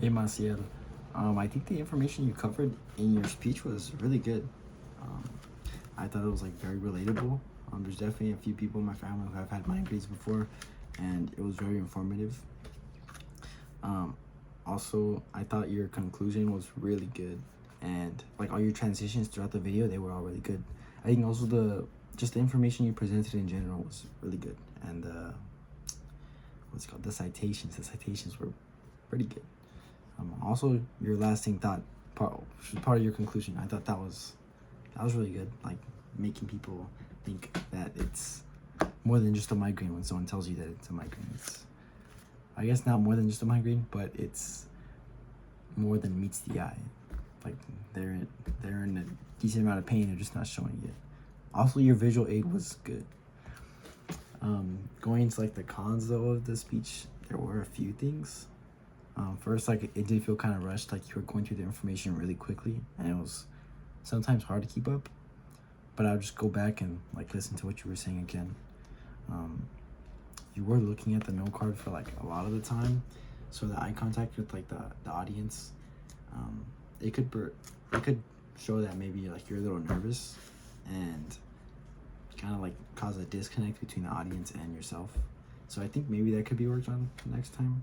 Hey, Maciel. I think the information you covered in your speech was really good. Um, I thought it was like very relatable. There's definitely a few people in my family who have had migraines before, and it was very informative. Um, Also, I thought your conclusion was really good, and like all your transitions throughout the video, they were all really good. I think also the information you presented in general was really good, and what's it called, the citations were pretty good. Also, your lasting thought part of your conclusion, I thought that was really good. Like making people think that it's more than just a migraine when someone tells you that it's a migraine. It's, I guess, not more than just a migraine, but it's more than meets the eye. Like they're in a decent amount of pain. They're just not showing it. Also, your visual aid was good. Going into like the cons though of the speech, there were a few things. First, like it did feel kind of rushed, like you were going through the information really quickly, and it was sometimes hard to keep up. But I would just go back and like listen to what you were saying again. You were looking at the note card for like a lot of the time, so the eye contact with like the audience, it could show that maybe like you're a little nervous and kind of like cause a disconnect between the audience and yourself. So I think maybe that could be worked on next time.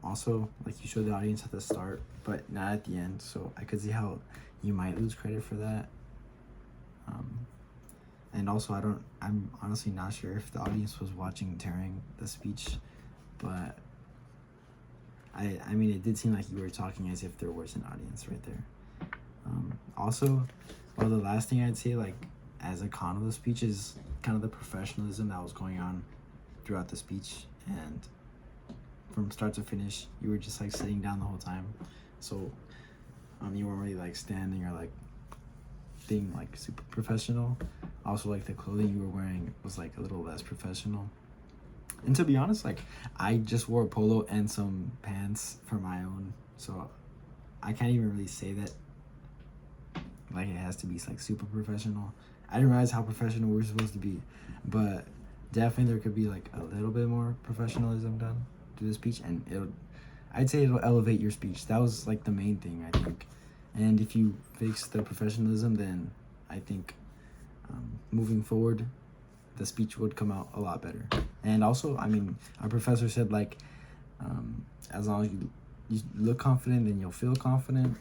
Also, like you showed the audience at the start, but not at the end. So I could see how you might lose credit for that. And also, I'm honestly not sure if the audience was watching during the speech, but I mean, it did seem like you were talking as if there was an audience right there. Also, well, the last thing I'd say, like, as a con of the speech is kind of the professionalism that was going on throughout the speech, and from start to finish, you were just like sitting down the whole time, so you weren't really like standing or like being like super professional. Also, like the clothing you were wearing was like a little less professional. And to be honest, like I just wore a polo and some pants for my own, so I can't even really say that like it has to be like super professional. I didn't realize how professional we're supposed to be, but definitely there could be like a little bit more professionalism done to the speech, and I'd say it'll elevate your speech. That was like the main thing, I think. And if you fix the professionalism, then I think moving forward, the speech would come out a lot better. And also, I mean, our professor said like, as long as you look confident, then you'll feel confident.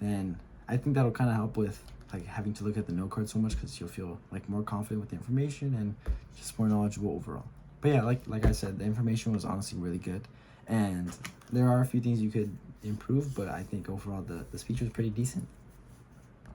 Then I think that'll kind of help with like having to look at the note card so much, because you'll feel like more confident with the information and just more knowledgeable overall. But yeah, like I said, the information was honestly really good, and there are a few things you could improve, but I think overall the speech was pretty decent.